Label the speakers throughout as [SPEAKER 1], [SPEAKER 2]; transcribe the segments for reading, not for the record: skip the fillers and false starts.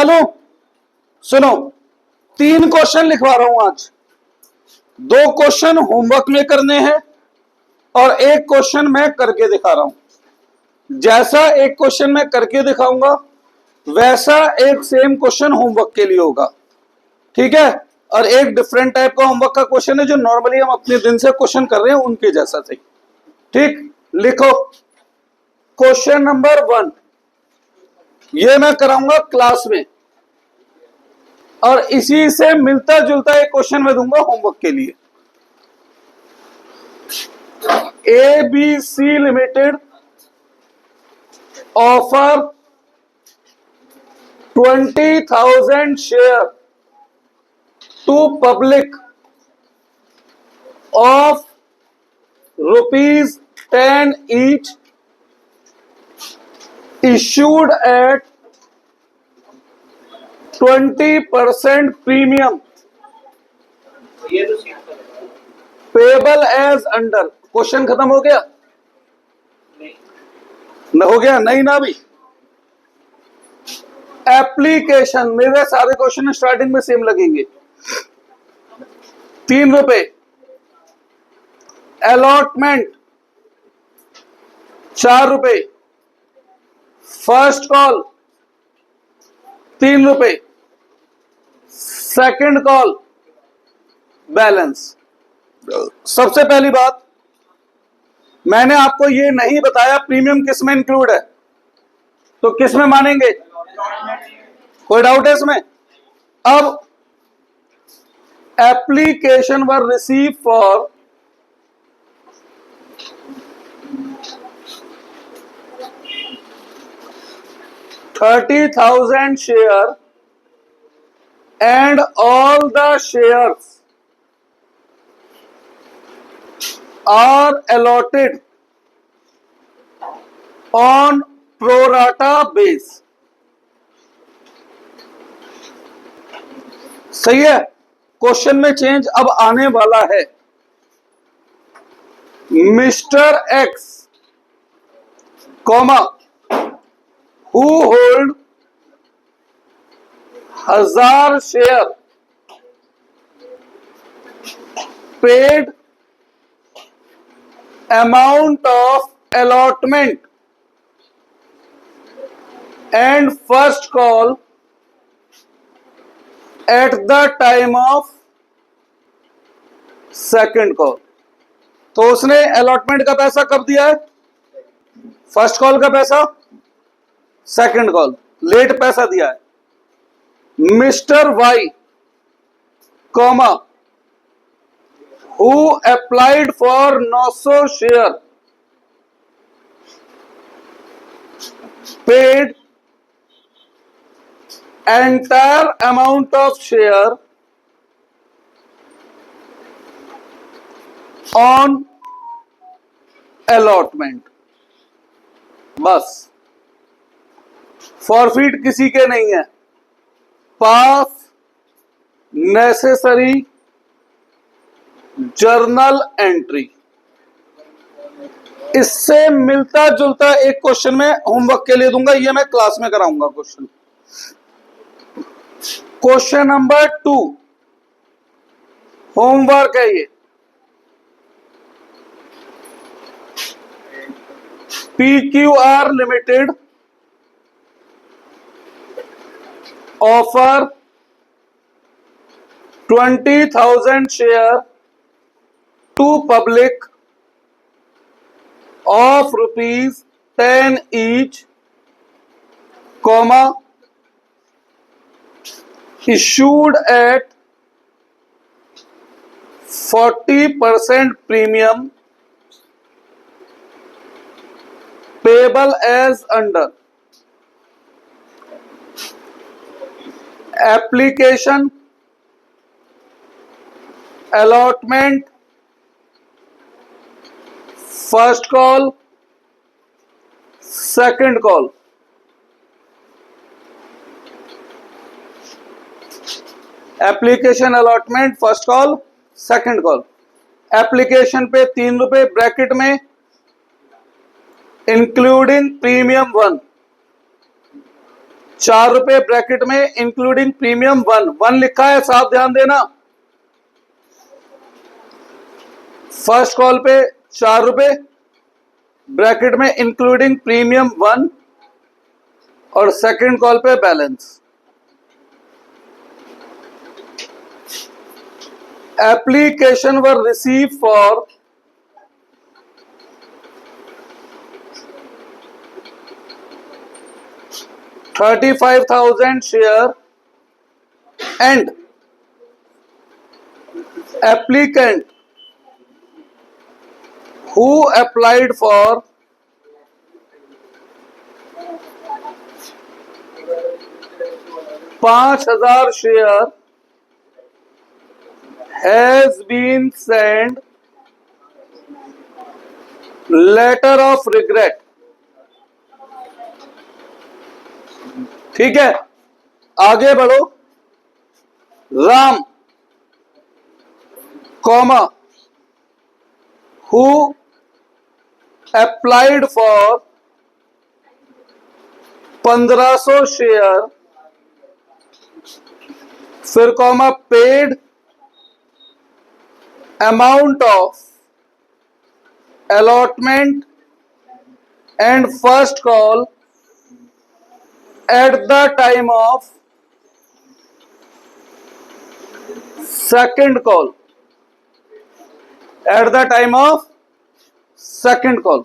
[SPEAKER 1] लूं? सुनो, 3 क्वेश्चन लिखवा रहा हूं आज। 2 क्वेश्चन होमवर्क में करने हैं और 1 क्वेश्चन मैं करके दिखा रहा हूं। जैसा 1 क्वेश्चन मैं करके दिखाऊंगा वैसा एक सेम क्वेश्चन होमवर्क के लिए होगा, ठीक है? और एक डिफरेंट टाइप का होमवर्क का क्वेश्चन है जो नॉर्मली हम अपने दिन से क्वेश्चन कर रहे हैं उनके जैसा सही। ठीक, लिखो क्वेश्चन नंबर 1। ये मैं कराऊंगा क्लास में और इसी से मिलता जुलता एक क्वेश्चन मैं दूंगा होमवर्क के लिए। ABC limited offer 20,000 share to public of ₹10 each issued at 20% premium payable as under। Question खत्म हो गया? न हो गया? नहीं ना अभी। एप्लीकेशन, मेरे सारे क्वेश्चन स्टार्टिंग में सेम लगेंगे। ₹3। Allotment ₹4। First call ₹3। Second call balance. सबसे पहली बात, मैंने आपको ये नहीं बताया प्रीमियम किस में इंक्लूड है, तो किस में मानेंगे? कोई डाउट है इसमें? अब application were receive for $30,000 share and all the shares are allotted on pro rata base। सही है? क्वेश्चन में चेंज अब आने वाला है। Mister x comma who hold 1000 share paid amount of allotment and first call at the time of second call। तो उसने allotment का पैसा कब दिया है? फर्स्ट कॉल का पैसा, सेकंड कॉल लेट पैसा दिया है। Mister Y comma who applied for 900 share paid entire amount of share on allotment। बस, फॉरफिट किसी के नहीं है। पास नेसेसरी जर्नल एंट्री। इससे मिलता जुलता एक क्वेश्चन मैं होमवर्क के लिए दूंगा, ये मैं क्लास में कराऊंगा क्वेश्चन। क्वेश्चन नंबर 2 होमवर्क है ये। PQR limited offer 20,000 share to public of ₹10 each, comma issued at 40% premium payable as under। application, allotment, first call, second call. Application, allotment, first call, second call. Application पे ₹3 bracket में including premium 1 ₹4 bracket में including premium 1 लिखा है, साफ ध्यान देना। First call पे ₹4 bracket में इंक्लूडिंग प्रीमियम 1 और सेकंड कॉल पे balance. Application were receive for 35,000 share and applicant who applied for 5,000 share has been sent letter of regret। ठीक है, आगे बढ़ो। Ram comma who applied for 1,500 share, फिर comma paid amount of allotment and first call at the time of second call, at the time of second call।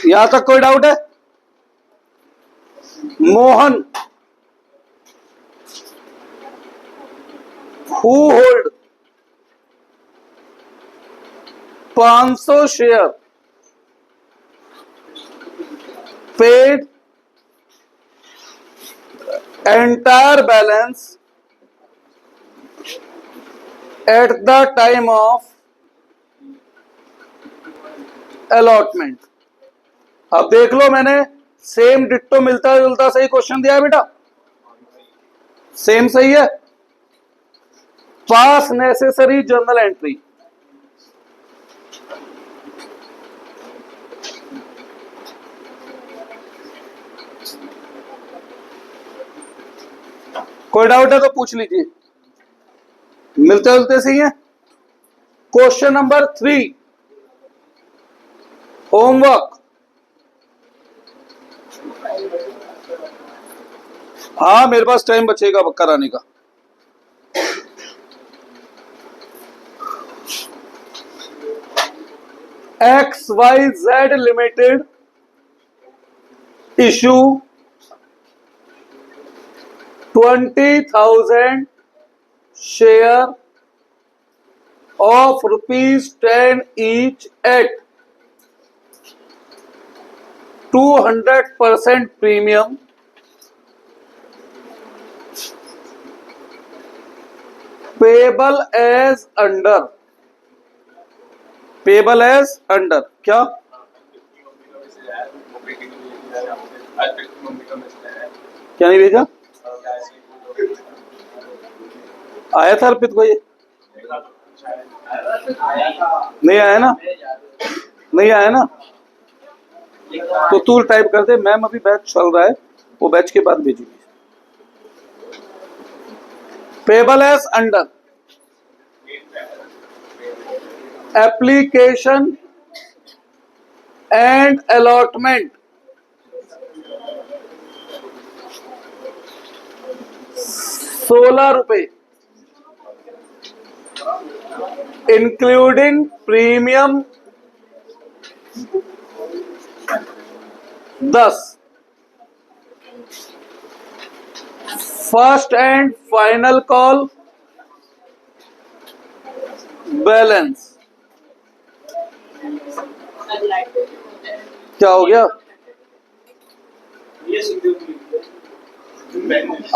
[SPEAKER 1] यहां तक कोई doubt है? Mohan who hold 500 share paid entire balance at the time of allotment। अब देख लो, मैंने same ditto मिलता जुलता सही क्वेश्चन दिया है बेटा, सेम सही है। पास नेसेसरी जर्नल एंट्री। कोई डाउट है तो पूछ लीजिए, मिलते जुलते सही है। Question number 3 homework. हाँ, मेरे पास टाइम बचेगा कराने का। XYZ limited issue 20,000 share of ₹10 each at 200% premium payable as under। Payable as under क्या? क्या नहीं भेजा? आया था अर्पित को, ये नहीं आया ना? नहीं आया ना? तो तू टाइप कर दे, मैम अभी बैच चल रहा है, वो बैच के बाद भेजूंगी। Payable as under application and allotment ₹16 including premium 10। First and final call balance. क्या हो गया?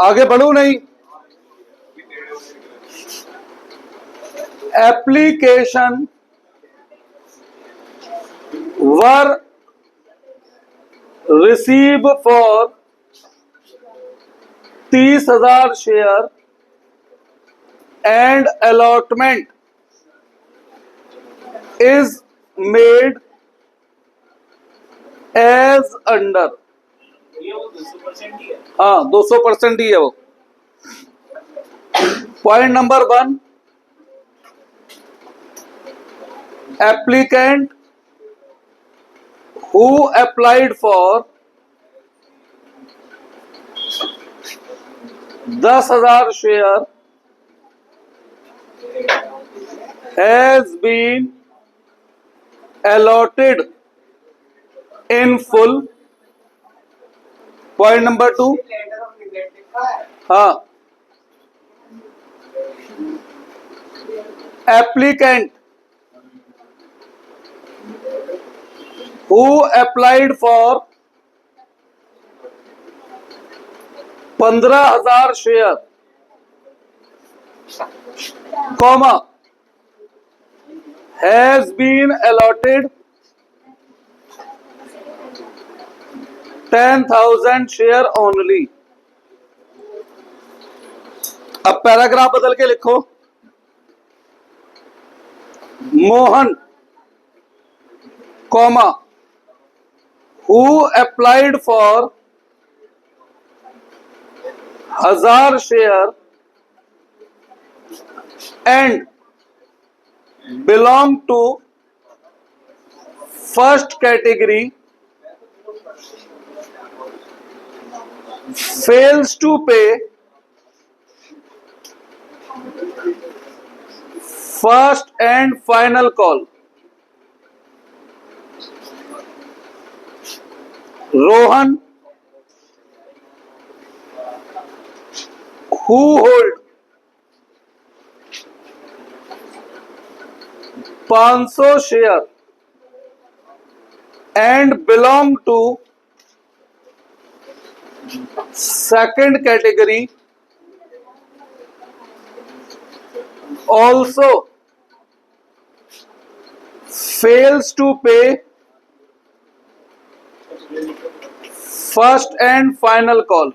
[SPEAKER 1] आगे बढ़ू नहीं? Application were receive for 30,000 share and allotment is made as under।
[SPEAKER 2] ये वो 200% ही है।
[SPEAKER 1] हाँ 200% ही है वो। Point number 1, applicant who applied for 10,000 share has been allotted in full. Point number 2, हाँ, applicant who applied for 15,000 share, comma, has been allotted 10,000 share only. अब पैराग्राफ बदल के लिखो, Mohan, comma, who applied for 1,000 share and belong to first category fails to pay first and final call. Rohan, who hold 500 share and belong to second category, also fails to pay first and final call.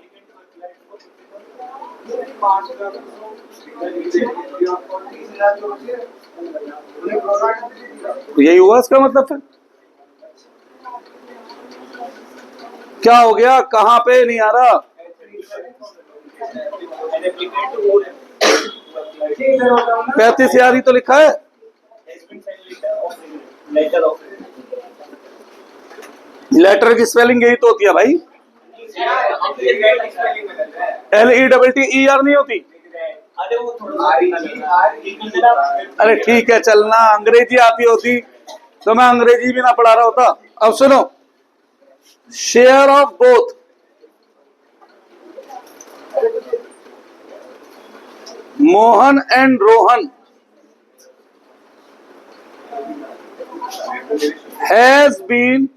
[SPEAKER 1] यही हुआ इसका मतलब। फिर क्या हो गया, कहां पे नहीं आ रहा? 35,000 ही तो लिखा है। लेटर की स्पेलिंग यही तो होती है भाई, LETTER नहीं होती। अरे ठीक है, चलना, अंग्रेजी आती होती तो मैं अंग्रेजी भी ना पढ़ा रहा होता। अब सुनो, share of both, Mohan and Rohan has been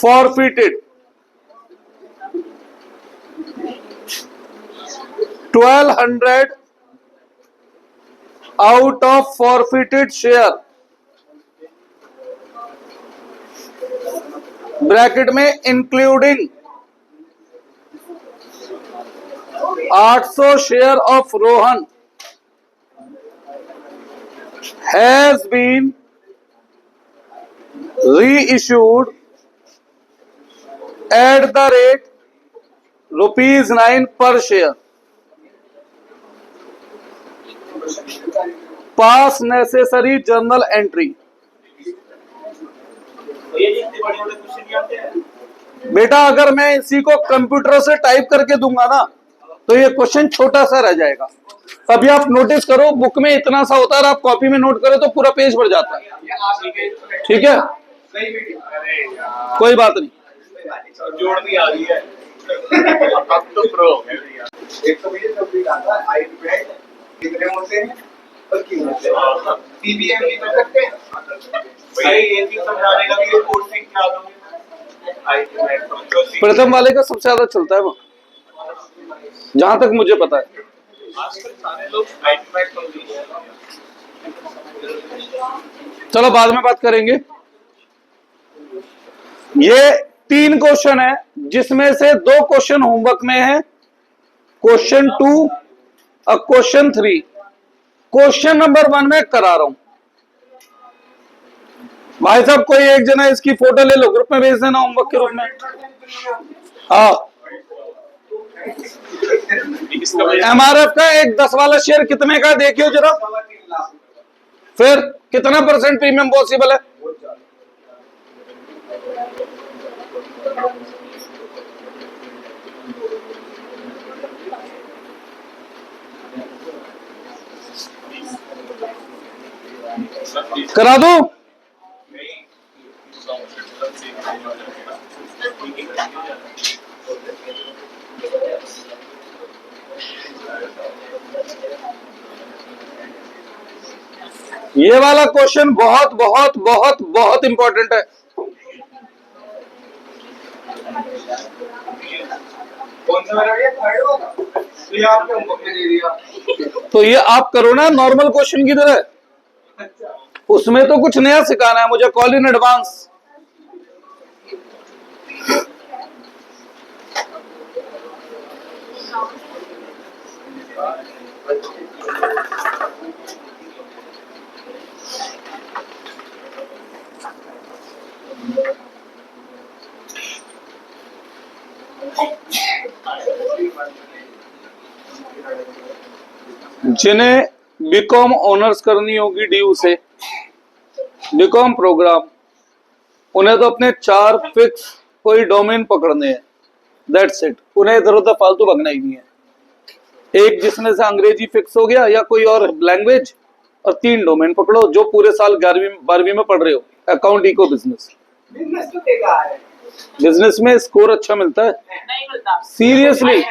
[SPEAKER 1] forfeited 1,200 out of forfeited share, bracket में including 800 share of Rohan has been reissued at the rate ₹9 per share. Pass necessary journal entry. बेटा अगर मैं इसी को कंप्यूटर से टाइप करके दूंगा ना तो ये क्वेश्चन छोटा सा रह जाएगा। अभी आप नोटिस करो, बुक में इतना सा होता है, आप कॉपी में नोट करो तो पूरा पेज भर जाता है। ठीक है, कोई बात नहीं,
[SPEAKER 2] जोड़ भी आ रही है। अब तो प्रो हो गया। एक तो मुझे सब दिखाता है, आई बैड कितने होते हैं और क्यों होते हैं, पीबीएम नहीं कर सकते भैया। ये चीज समझाने का भी ये कोर्स सीख के आ दूंगी। आई बैड
[SPEAKER 1] प्रथम वाले का सबसे ज्यादा चलता है वो, जहां तक मुझे पता है।
[SPEAKER 2] आजकल सारे लोग आई बैड समझते हैं।
[SPEAKER 1] चलो बाद में बात करेंगे। ये 3 क्वेश्चन है जिसमें से 2 क्वेश्चन होमवर्क में है, क्वेश्चन 2 और क्वेश्चन 3। क्वेश्चन नंबर 1 में करा रहा हूं। भाई साहब कोई एक जना इसकी फोटो ले लो, ग्रुप में भेज देना होमवर्क के रूप में। हाँ, एमआरएफ का एक 10 वाला शेयर कितने का देखियो जरा,
[SPEAKER 2] 3 लाख।
[SPEAKER 1] फिर कितना % प्रीमियम पॉसिबल है? करा दूं? ये वाला क्वेश्चन बहुत बहुत बहुत बहुत इंपॉर्टेंट है।
[SPEAKER 2] कौन सा मेरा, ये थर्ड वाला? तो ये आपने होमवर्क में दे दिया।
[SPEAKER 1] तो ये आप करो ना नॉर्मल क्वेश्चन की तरह, उसमें तो कुछ नया सिखाना है मुझे, कॉल इन एडवांस। जिन्हें बीकॉम ऑनर्स करनी होगी डीयू से, बीकॉम प्रोग्राम, उन्हें तो अपने 4 फिक्स कोई डोमेन पकड़ने हैं, दैट्स इट। उन्हें इधर उधर फालतू भगना ही नहीं है। एक जिसमें से अंग्रेजी फिक्स हो गया या कोई और लैंग्वेज, और 3 डोमेन पकड़ो जो पूरे साल 11वीं 12वीं में पढ़ रहे हो। Account, eco, business.
[SPEAKER 2] बिजनेस तो बेकार है।
[SPEAKER 1] बिजनेस में स्कोर अच्छा मिलता है,
[SPEAKER 3] नहीं मिलता
[SPEAKER 1] सीरियसली।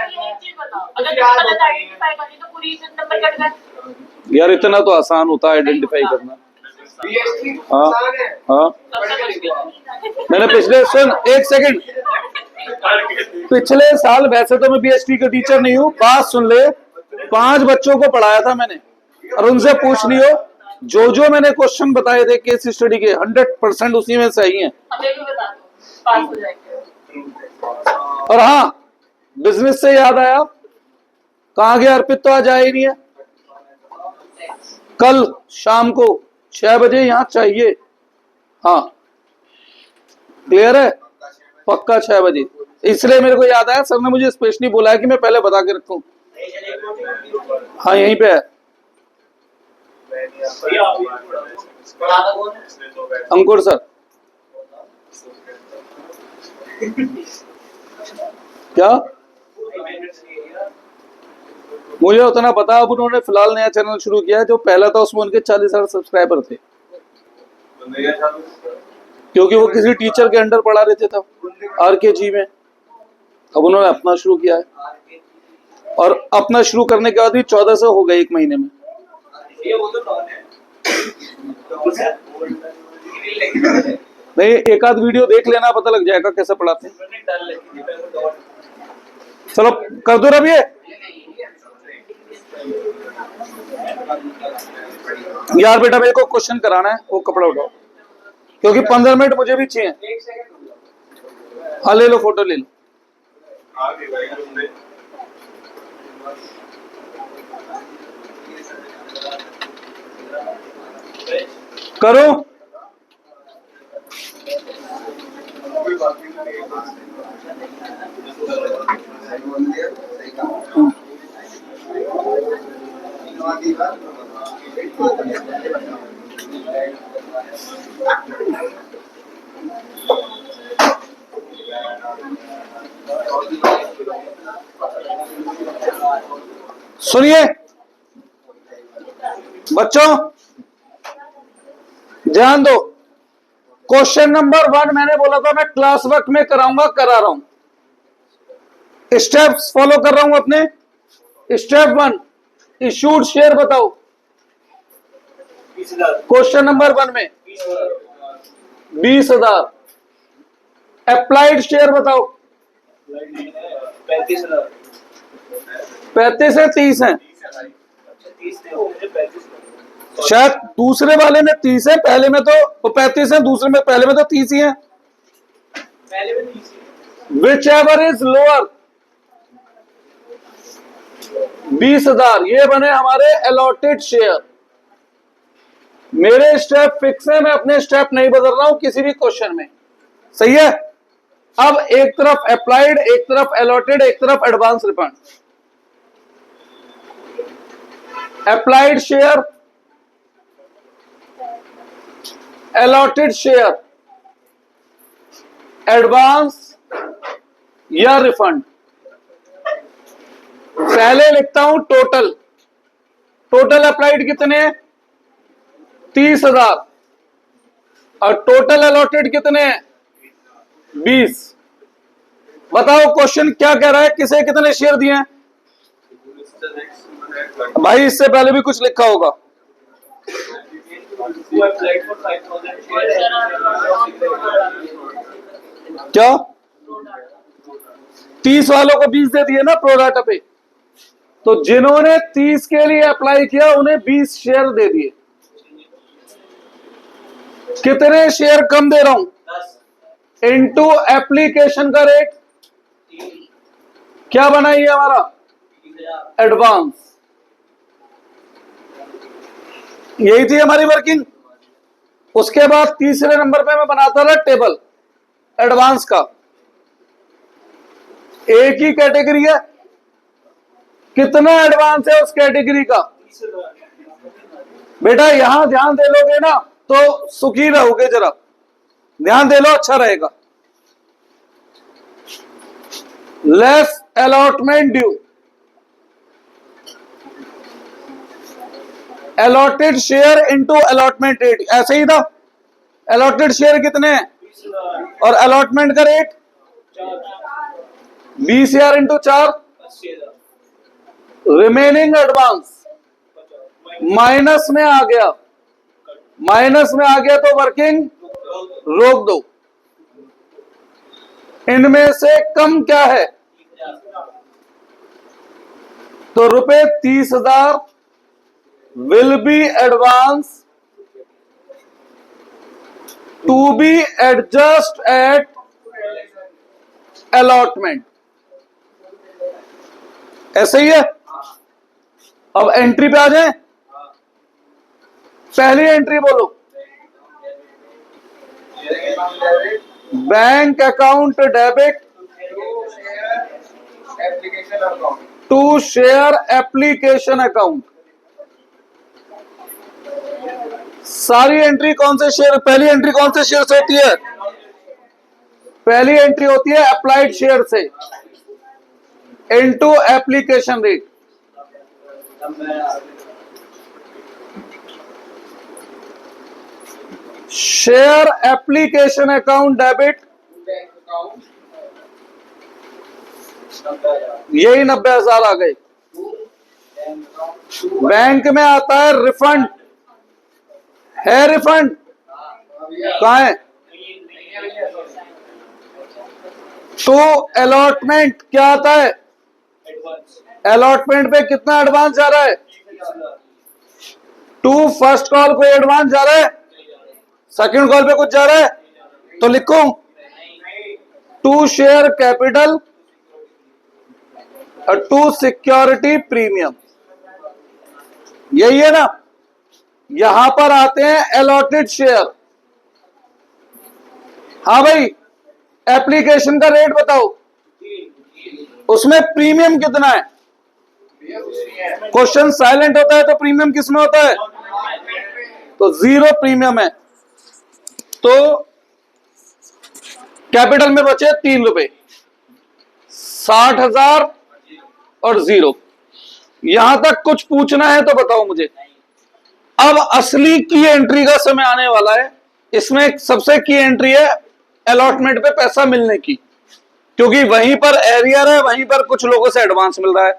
[SPEAKER 3] अगर गलत आइडेंटिफाई करी तो पूरी इज्जत नंबर कट गए।
[SPEAKER 1] यार इतना तो आसान होता है आइडेंटिफाई करना।
[SPEAKER 2] बीएसटी
[SPEAKER 1] हाँ
[SPEAKER 2] आसान है।
[SPEAKER 1] हाँ,
[SPEAKER 3] सबसे मुश्किल
[SPEAKER 1] मैंने पिछले, सुन एक सेकंड, पिछले साल, वैसे तो मैं बीएसटी का टीचर नहीं हूँ, बात सुन ले, 5 बच्चों को पढ़ाया था मैंने, और उनसे पूछ लियो, जो मैंने क्वेश्चन बताए थे केस स्टडी के, 100% उसी में सही है।
[SPEAKER 3] हमें भी बता दो, पास हो जाएंगे।
[SPEAKER 1] और हाँ, बिजनेस से याद आया, कहाँ गया अर्पित? तो आज आया ही नहीं है। कल शाम को 6 बजे यहाँ चाहिए। हाँ क्लियर है, पक्का 6 बजे। इसलिए मेरे को याद आया, सर ने मुझे स्पेशली बोला है कि मैं पहले बता के रखूं। हाँ यहीं पे है। अंकुर सर। क्या? मुझे उतना पता, अब उन्होंने फिलहाल नया चैनल शुरू किया है, जो पहला था उसमें उनके 40,000 सब्सक्राइबर थे, क्योंकि वो किसी टीचर के अंडर पढ़ा रहते थे आरकेजी में। अब उन्होंने अपना शुरू किया है, और अपना शुरू करने के बाद भी 1400 हो गए 1 महीने में। नहीं, एक आध वीडियो देख लेना, पता लग जाएगा कैसे पढ़ाते हैं। चलो कर दो रवि। यार बेटा मेरे को क्वेश्चन कराना है, वो कपड़ा उठाओ, क्योंकि 15 मिनट मुझे भी चाहिए। हाँ ले लो, फोटो ले लो। करो। सुनिए बच्चों, ध्यान दो। क्वेश्चन नंबर 1 मैंने बोला था मैं क्लास वर्क में कराऊंगा, करा रहा हूं। स्टेप्स फॉलो कर रहा हूं अपने। स्टेप 1, इशूड शेयर बताओ। क्वेश्चन नंबर 1 में 20,000। अप्लाइड शेयर बताओ। 35 है, 30 है? शायद दूसरे वाले में 30 है, पहले में तो 35 है, दूसरे में, पहले में तो 30 ही है। विच एवर इज लोअर, 20,000 ये बने हमारे अलॉटेड शेयर। मेरे स्टेप फिक्स है, मैं अपने स्टेप नहीं बदल रहा हूं किसी भी क्वेश्चन में, सही है। अब एक तरफ अप्लाइड, एक तरफ अलॉटेड, एक तरफ advance refund. Applied share, allotted share, advance या रिफंड। पहले लिखता हूं टोटल। टोटल अप्लाइड कितने हैं? 30,000। और टोटल अलॉटेड कितने हैं? 20। बताओ क्वेश्चन क्या कह रहा है, किसे कितने शेयर दिए हैं? भाई इससे पहले भी कुछ लिखा होगा। क्या 30 वालों को 20 दे दिए ना प्रोडाटा पे, तो जिन्होंने 30 के लिए अप्लाई किया उन्हें 20 शेयर दे दिए। कितने शेयर कम दे रहा हूं? इनटू एप्लीकेशन का रेट क्या बना ये हमारा? एडवांस। यही थी हमारी वर्किंग। उसके बाद तीसरे नंबर पे मैं बनाता रहा टेबल एडवांस का। एक ही कैटेगरी है, कितना एडवांस है उस कैटेगरी का? बेटा यहां ध्यान दे लोगे ना तो सुखी रहोगे, जरा ध्यान दे लो, अच्छा रहेगा। Less allotment due, allotted share into allotment rate, ऐसे ही था। अलॉटेड शेयर कितने हैं और अलॉटमेंट का rate? 20,000 into 4। Remaining advance minus में आ गया, माइनस में आ गया तो वर्किंग रोक दो। इनमें से कम क्या है? तो रुपए 30,000 will be advance to be adjust at allotment। ऐसे ही है। अब एंट्री पे आ जाए। पहली एंट्री बोलो, bank account debit to share application account. सारी एंट्री कौन से शेयर, पहली एंट्री कौन से शेयर से होती है? पहली एंट्री होती है अप्लाइड शेयर से into application rate. Share application account debit, यही 90,000 आ गए। बैंक में आता है रिफंड, है रिफंड कहां है? तो अलॉटमेंट क्या आता है? अलॉटमेंट पे कितना एडवांस जा रहा है? टू फर्स्ट कॉल कोई एडवांस जा रहा है? सेकंड कॉल पे कुछ जा रहा है? तो लिखो टू शेयर कैपिटल और टू सिक्योरिटी प्रीमियम। यही है ना। यहां पर आते हैं अलॉटेड शेयर। हाँ भाई, एप्लीकेशन का रेट बताओ, उसमें प्रीमियम कितना है? क्वेश्चन साइलेंट होता है तो प्रीमियम किस में होता है? तो 0 प्रीमियम है। तो कैपिटल में बचे 3 रुपए, 60,000 और 0। यहां तक कुछ पूछना है तो बताओ मुझे। अब असली की एंट्री का समय आने वाला है। इसमें सबसे की एंट्री है अलॉटमेंट पे पैसा मिलने की, क्योंकि वहीं पर एरियर है, वहीं पर कुछ लोगों से एडवांस मिल रहा है।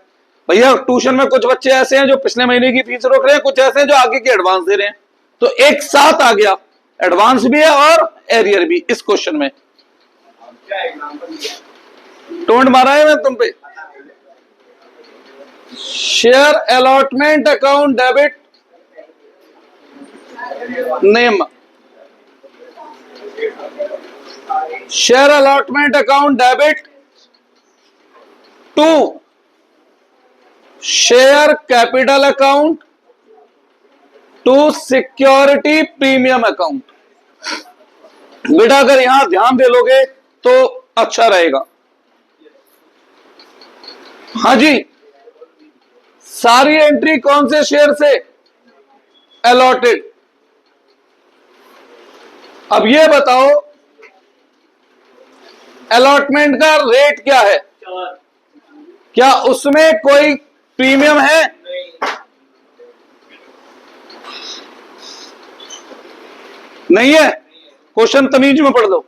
[SPEAKER 1] भैया ट्यूशन में कुछ बच्चे ऐसे हैं जो पिछले महीने की फीस रोक रहे हैं, कुछ ऐसे हैं जो आगे की एडवांस दे रहे हैं। तो एक साथ आ गया, एडवांस भी है और एरियर भी इस क्वेश्चन में। टोंड मारा है मैं तुम पे। Share allotment account debit name, share allotment account debit to share capital account to security premium account. बेटा अगर यहां ध्यान दे लोगे तो अच्छा रहेगा। हाँ जी, सारी एंट्री कौन से शेयर से? अलॉटेड। अब ये बताओ अलॉटमेंट का रेट क्या है? क्या उसमें कोई प्रीमियम है? नहीं है। क्वेश्चन तमीज में पढ़ दो।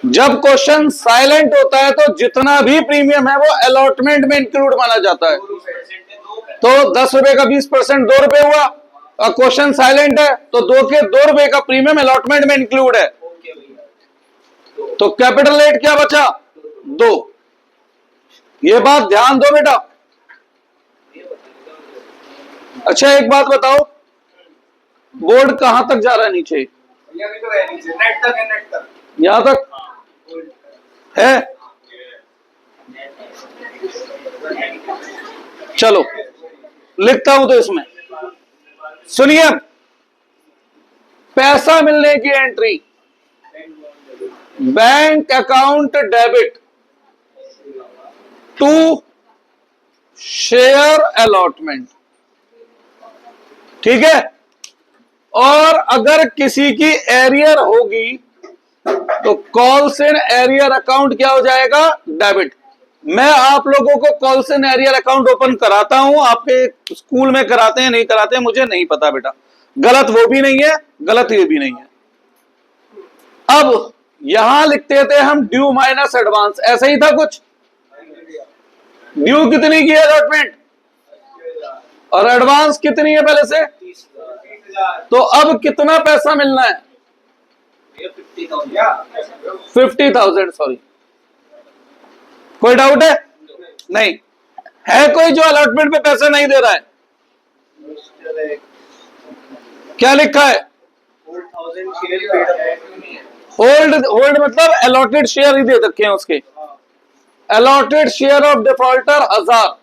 [SPEAKER 1] जब क्वेश्चन साइलेंट होता है तो जितना भी प्रीमियम है वो अलॉटमेंट में इंक्लूड माना जाता है। तो 10 रुपए का 20% 2 रुपए हुआ, और क्वेश्चन साइलेंट है तो 2 रुपए का प्रीमियम अलॉटमेंट में इंक्लूड है। तो कैपिटल रेट क्या बचा? 2। ये बात ध्यान दो बेटा। अच्छा एक बात बताओ, बोर्ड कहां तक जा रहा है? नीचे
[SPEAKER 2] नेट तक है, नेट तक।
[SPEAKER 1] यहां तक है? चलो लिखता हूं तो इसमें सुनिए, पैसा मिलने की entry, bank account debit to share allotment, ठीक है। और अगर किसी की एरियर होगी तो कॉल्स इन एरियर अकाउंट क्या हो जाएगा? डेबिट। मैं आप लोगों को calls in arrear account open कराता हूं, आपके स्कूल में कराते हैं नहीं कराते हैं मुझे नहीं पता बेटा, गलत वो भी नहीं है, गलत ये भी नहीं है। अब यहां लिखते थे हम ड्यू माइनस एडवांस, ऐसा ही था कुछ। ड्यू कितनी की है अलॉटमेंट, और एडवांस कितनी है पहले से? तो अब कितना पैसा मिलना है? 50,000। सॉरी, कोई डाउट है? नहीं है? कोई जो अलॉटमेंट पे पैसा नहीं दे रहा है? क्या लिखा है? होल्ड मतलब अलॉटेड शेयर ही दे रखे हैं उसके। Allotted share of defaulter 1000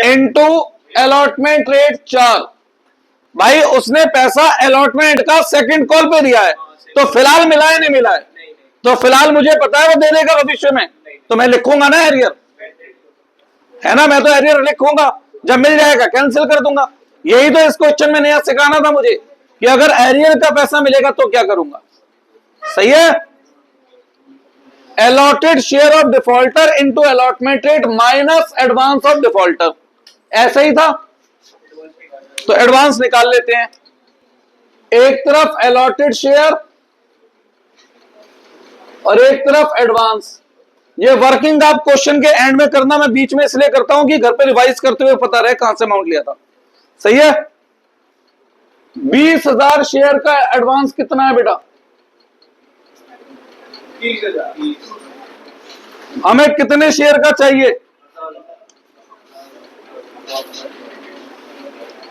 [SPEAKER 1] into allotment rate 4। भाई उसने पैसा अलॉटमेंट का सेकंड कॉल पे दिया है, तो फिलहाल मिला है नहीं मिला है? तो फिलहाल मुझे पता है वो दे देगा भविष्य में, तो मैं लिखूंगा ना एरियर, है ना? मैं तो एरियर लिखूंगा, जब मिल जाएगा कैंसिल कर दूंगा। यही तो इस क्वेश्चन में नया सिखाना था मुझे कि अगर एरियर का पैसा मिलेगा तो क्या करूंगा। सही है? Allotted share of defaulter into allotment rate minus advance of defaulter, ऐसा ही था। तो एडवांस निकाल लेते हैं। एक तरफ अलॉटेड शेयर और एक तरफ एडवांस। ये वर्किंग आप क्वेश्चन के एंड में करना, मैं बीच में इसलिए करता हूं कि घर पे रिवाइज करते हुए पता रहे कहां से अमाउंट लिया था। सही है? 20,000 शेयर का एडवांस कितना है बेटा?
[SPEAKER 2] 30,000।
[SPEAKER 1] हमें कितने शेयर का चाहिए?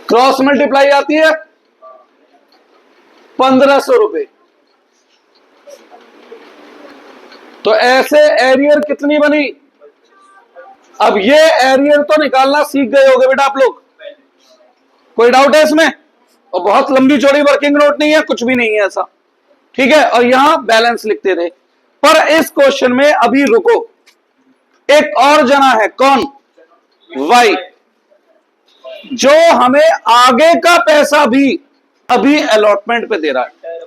[SPEAKER 1] क्रॉस मल्टीप्लाई आती है 1500 रुपए। तो ऐसे एरियर कितनी बनी? अब ये एरियर तो निकालना सीख गए होगे बेटा आप लोग, कोई डाउट है इसमें? और बहुत लंबी चौड़ी वर्किंग नोट नहीं है, कुछ भी नहीं है ऐसा, ठीक है। और यहां बैलेंस लिखते थे। पर इस क्वेश्चन में अभी रुको, एक और जना है, कौन? वाई, जो हमें आगे का पैसा भी अभी अलॉटमेंट पे दे रहा है।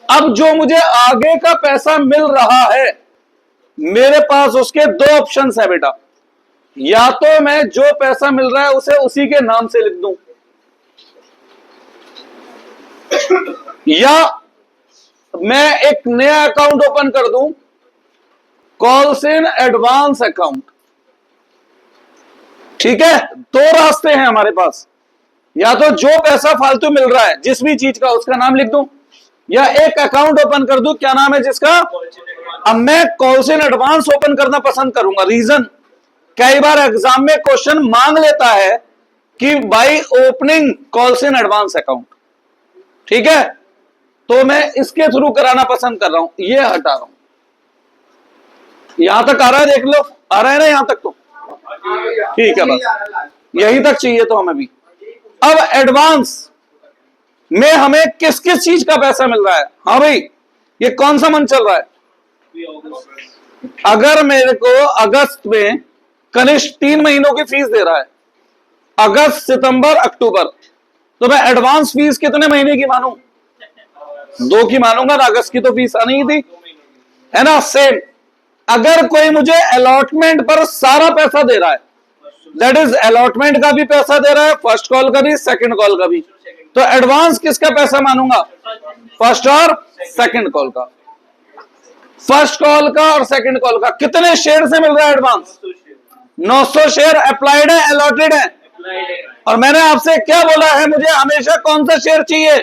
[SPEAKER 1] अब जो मुझे आगे का पैसा मिल रहा है, मेरे पास उसके 2 ऑप्शंस है बेटा। या तो मैं जो पैसा मिल रहा है उसे उसी के नाम से लिख दूं, या मैं एक नया अकाउंट ओपन कर दूं, कॉल्स इन एडवांस अकाउंट। ठीक है, 2 रास्ते हैं हमारे पास। या तो जो पैसा फालतू मिल रहा है जिस भी चीज का उसका नाम लिख दूं, या एक अकाउंट ओपन कर दूं, क्या नाम है जिसका? अब मैं कॉल्स इन एडवांस ओपन करना पसंद करूंगा। रीजन, कई बार एग्जाम में क्वेश्चन मांग लेता है कि by opening calls in advance account, ठीक है, तो मैं इसके थ्रू कराना पसंद कर रहा हूं। ये हटा रहा हूं। यहां तक आ रहा है? देख लो, आ रहा है ना यहां तक? तो ठीक है, बस यही तक चाहिए तो हमें भी। अब एडवांस में हमें किस किस चीज का पैसा मिल रहा है? हाँ भाई, ये कौन सा मंथ चल रहा है? अगर मेरे को अगस्त में कनिष्ठ 3 महीनों की फीस दे रहा है, अगस्त, सितंबर, अक्टूबर, तो मैं एडवांस फीस कितने महीने की मानूं? 2 की मानूंगा ना, अगस्त की तो फीस आनी ही थी, है ना। सेम अगर कोई मुझे अलॉटमेंट पर सारा पैसा दे रहा है, दैट इज अलॉटमेंट का भी पैसा दे रहा है, फर्स्ट कॉल का भी, सेकंड कॉल का भी, तो एडवांस किसका पैसा मानूंगा? फर्स्ट और सेकंड कॉल का। फर्स्ट कॉल का और सेकंड कॉल का कितने शेयर से मिल रहा है एडवांस? 900 शेयर अप्लाइड है, अलॉटेड है। और मैंने आपसे क्या बोला है, मुझे हमेशा कौन सा शेयर चाहिए?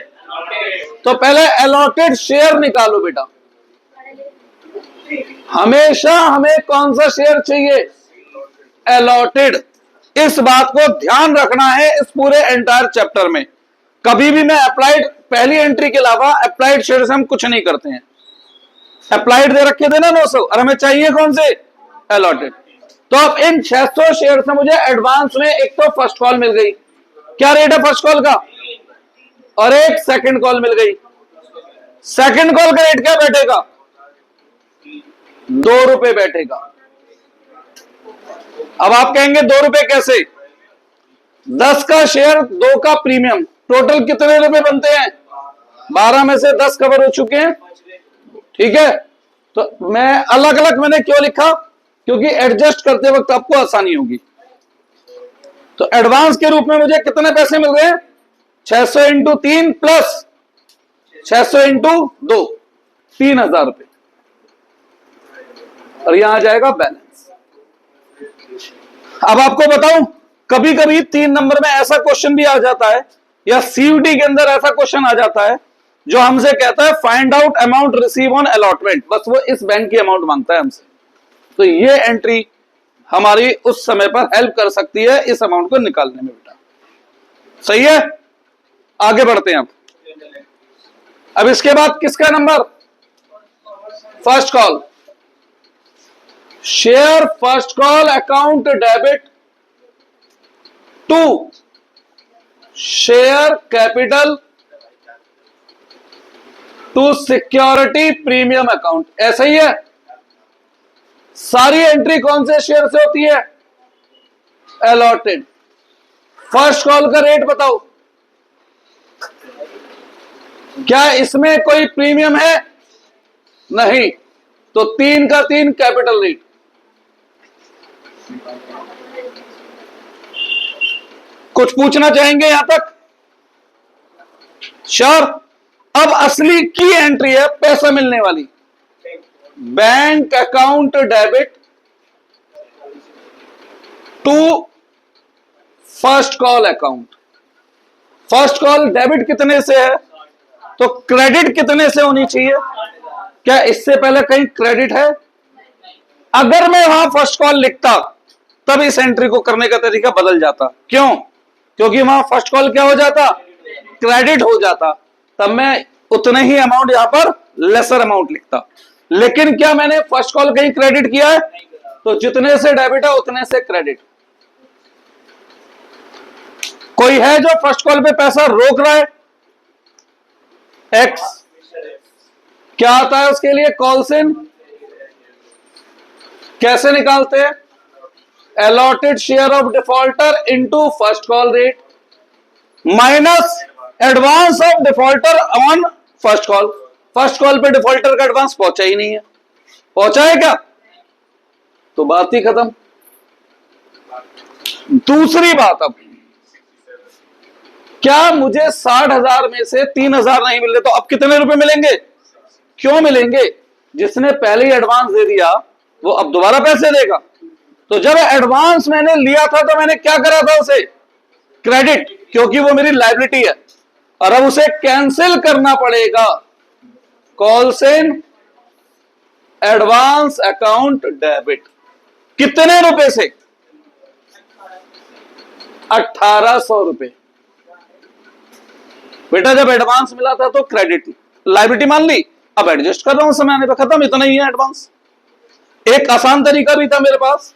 [SPEAKER 1] तो पहले अलॉटेड शेयर निकालो बेटा। हमेशा हमें कौन सा शेयर चाहिए? अलॉटेड। इस बात को ध्यान रखना है इस पूरे एंटायर चैप्टर में। कभी भी मैं अप्लाइड, पहली एंट्री के अलावा अप्लाइड शेयर से हम कुछ नहीं करते हैं। अप्लाइड दे रखे थे ना 900, और हमें चाहिए कौन से? अलॉटेड। तो अब इन 600 शेयर से मुझे एडवांस में एक तो फर्स्ट कॉल मिल गई, क्या रेट है फर्स्ट कॉल का, और एक सेकंड कॉल मिल गई। सेकंड कॉल का रेट क्या बैठेगा? 2 रुपए बैठेगा। अब आप कहेंगे 2 रुपए कैसे? 10 का शेयर, 2 का प्रीमियम, टोटल कितने रुपए बनते हैं? 12 में से 10 कवर हो चुके हैं, ठीक है। तो मैं अलग अलग मैंने क्यों लिखा? क्योंकि एडजस्ट करते वक्त आपको आसानी होगी। तो एडवांस के रूप में मुझे कितने पैसे मिल रहे हैं? 600 इंटू 3 प्लस 600 इंटू 2, 3000 रुपए, और यहां आ जाएगा बैलेंस। अब आपको बताऊं, कभी कभी 3 नंबर में ऐसा क्वेश्चन भी आ जाता है, या सीयूटी के अंदर ऐसा क्वेश्चन आ जाता है जो हमसे कहता है find out amount receive on allotment, बस वो इस बैंक की अमाउंट मांगता है हमसे। तो ये एंट्री हमारी उस समय पर हेल्प कर सकती है इस अमाउंट को निकालने में बेटा। सही है, आगे बढ़ते हैं। अब इसके बाद किसका नंबर? First call. Share first call account debit to share capital to security premium account, ऐसा ही है। सारी एंट्री कौन से शेयर से होती है? अलॉटेड। फर्स्ट कॉल का रेट बताओ, क्या इसमें कोई प्रीमियम है? नहीं, तो 3 का 3 कैपिटल रेट। कुछ पूछना चाहेंगे यहां तक? श्योर। अब असली की एंट्री है पैसा मिलने वाली। Bank account debit to first call account. First call debit कितने से है? तो क्रेडिट कितने से होनी चाहिए? क्या इससे पहले कहीं क्रेडिट है? अगर मैं वहां फर्स्ट कॉल लिखता तब इस एंट्री को करने का तरीका बदल जाता। क्यों? क्योंकि वहां फर्स्ट कॉल क्या हो जाता? क्रेडिट हो जाता। तब मैं उतने ही अमाउंट यहां पर लेसर अमाउंट लिखता। लेकिन क्या मैंने फर्स्ट कॉल कहीं क्रेडिट किया है? तो जितने से डेबिट है उतने से क्रेडिट। कोई है जो फर्स्ट कॉल पे पैसा रोक रहा है? एक्स। क्या आता है उसके लिए? Calls in. कैसे निकालते हैं? Allotted share of defaulter into first call rate minus advance of defaulter on first call. First call पे डिफॉल्टर का एडवांस पहुंचा ही नहीं है, पहुंचा है क्या? तो बात ही खत्म। दूसरी बात, अब क्या मुझे 60,000 में से 3,000 नहीं मिल रहे, तो अब कितने रुपए मिलेंगे? क्यों मिलेंगे? जिसने पहले ही एडवांस दे दिया वो अब दोबारा पैसे देगा। तो जब एडवांस मैंने लिया था तो मैंने क्या करा था? उसे क्रेडिट, क्योंकि वो मेरी लायबिलिटी है, और अब उसे कैंसिल करना पड़ेगा। Calls in advance account debit. कितने रुपए से? 1800 रुपए। बेटा जब एडवांस मिला था तो क्रेडिट लायबिलिटी मान ली, अब एडजस्ट कर रहा हूं समय आने पे, खत्म, इतना ही है एडवांस। एक आसान तरीका भी था मेरे पास,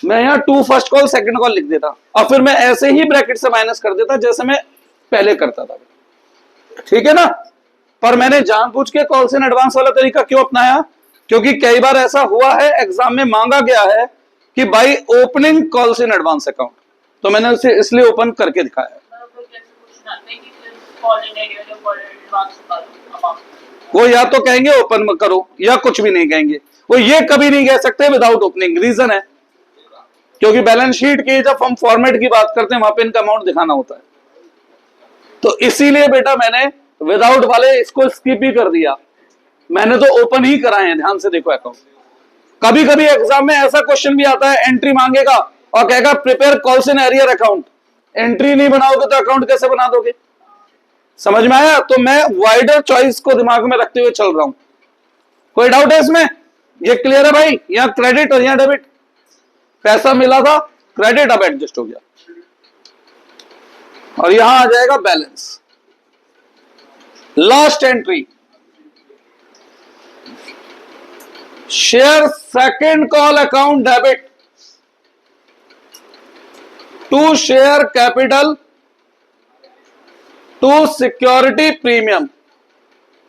[SPEAKER 1] मैं यहाँ 2 फर्स्ट कॉल सेकंड कॉल लिख देता और फिर मैं ऐसे ही ब्रैकेट से माइनस कर देता जैसे मैं पहले करता था। ठीक है ना। पर मैंने जानबूझ के कॉल्स इन एडवांस वाला तरीका क्यों अपनाया? क्योंकि कई बार ऐसा हुआ है एग्जाम में मांगा गया है कि भाई opening calls in advance account, तो मैंने उसे इसलिए ओपन करके दिखाया। वो या तो कहेंगे ओपन करो या कुछ भी नहीं कहेंगे, वो ये कभी नहीं कह सकते विदाउट ओपनिंग। रीजन है क्योंकि बैलेंस शीट की जब हम फॉर्मेट की बात करते हैं वहां पे इनका अमाउंट दिखाना होता है, तो इसीलिए बेटा मैंने विदाउट वाले इसको स्किप ही कर दिया। मैंने तो ओपन ही कराए हैं। ध्यान से देखो अकाउंट। कभी कभी एग्जाम में ऐसा क्वेश्चन भी आता है, एंट्री मांगेगा और कहेगा prepare calls in arrear account. Entry नहीं बनाओगे तो अकाउंट कैसे बना दोगे? समझ में आया? तो मैं वाइडर चॉइस को दिमाग में रखते हुए चल रहा हूं। कोई डाउट है इसमें? ये क्लियर है भाई? यहां क्रेडिट और यहां डेबिट, पैसा मिला था क्रेडिट, अब एडजस्ट हो गया और यहां आ जाएगा balance. Last entry, share second call account debit to share capital to security premium.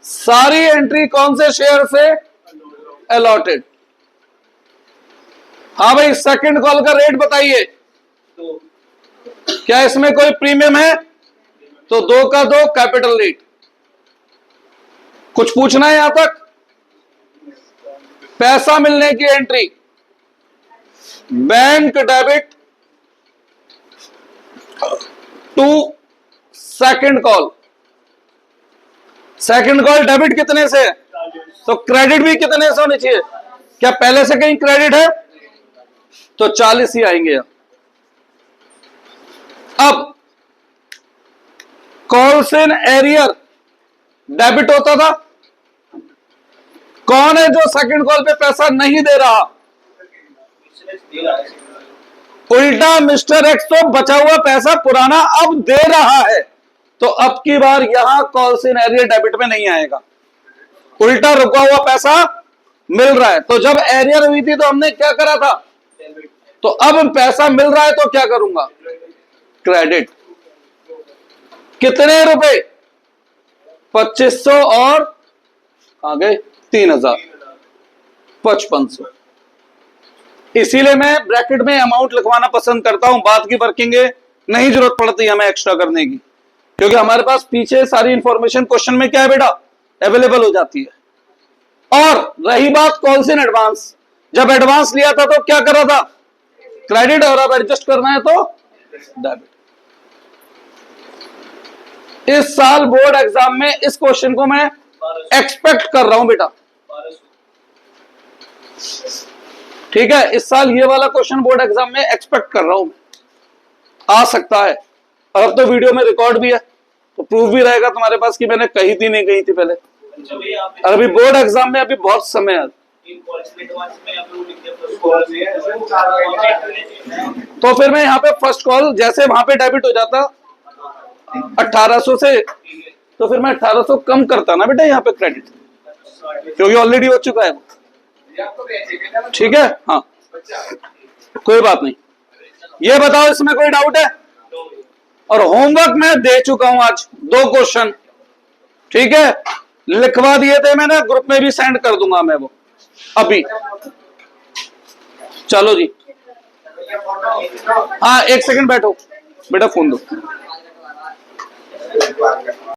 [SPEAKER 1] सारी एंट्री कौन से शेयर से? अलॉटेड। हाँ भाई, सेकंड कॉल का रेट बताइए। क्या इसमें कोई प्रीमियम है? तो 2 का 2 कैपिटल रेट। कुछ पूछना है यहां तक? पैसा मिलने की entry, bank debit to second call. Second call debit कितने से? तो क्रेडिट भी कितने से होनी चाहिए? क्या पहले से कहीं क्रेडिट है? तो 40 ही आएंगे। अब कॉल्स इन एरियर डेबिट होता था। कौन है जो सेकंड कॉल पे पैसा नहीं दे रहा? उल्टा मिस्टर एक्स तो बचा हुआ पैसा पुराना अब दे रहा है, तो अब की बार यहां कॉल्स इन एरियर डेबिट में नहीं आएगा। उल्टा रुका हुआ पैसा मिल रहा है। तो जब एरियर हुई थी तो हमने क्या करा था? तो अब पैसा मिल रहा है तो क्या करूंगा? क्रेडिट। कितने रुपए? 2500 और आगे 3000, 5500। इसीलिए मैं ब्रैकेट में अमाउंट लिखवाना पसंद करता हूं। बात की वर्किंग नहीं जरूरत पड़ती हमें एक्स्ट्रा करने की, क्योंकि हमारे पास पीछे सारी इंफॉर्मेशन क्वेश्चन में क्या है बेटा? अवेलेबल हो जाती है। और रही बात कॉल्स इन एडवांस, जब एडवांस लिया था तो क्या करा था? क्रेडिट, और अब एडजस्ट करना है तो डेबिट। इस साल बोर्ड एग्जाम में इस क्वेश्चन को मैं एक्सपेक्ट कर रहा हूं बेटा। ठीक है, इस साल ये वाला क्वेश्चन बोर्ड एग्जाम में एक्सपेक्ट कर रहा हूं मैं। आ सकता है। और अब तो वीडियो में रिकॉर्ड भी है तो प्रूफ भी रहेगा तुम्हारे पास कि मैंने कही थी नहीं कही थी पहले। और अभी बोर्ड एग्जाम में अभी बहुत समय है। तो फिर मैं यहाँ पे फर्स्ट कॉल, जैसे वहां पे डेबिट हो जाता 1800 से, तो फिर मैं 1800 कम करता ना बेटा यहाँ पे क्रेडिट, क्योंकि ऑलरेडी हो चुका है। ठीक है, हाँ कोई बात नहीं। ये बताओ इसमें कोई डाउट है? और होमवर्क मैं दे चुका हूं आज 2 क्वेश्चन। ठीक है, लिखवा दिए थे मैंने, ग्रुप में भी सेंड कर दूंगा मैं वो अभी। चलो जी, हाँ 1 सेकंड बैठो बेटा, फोन दो।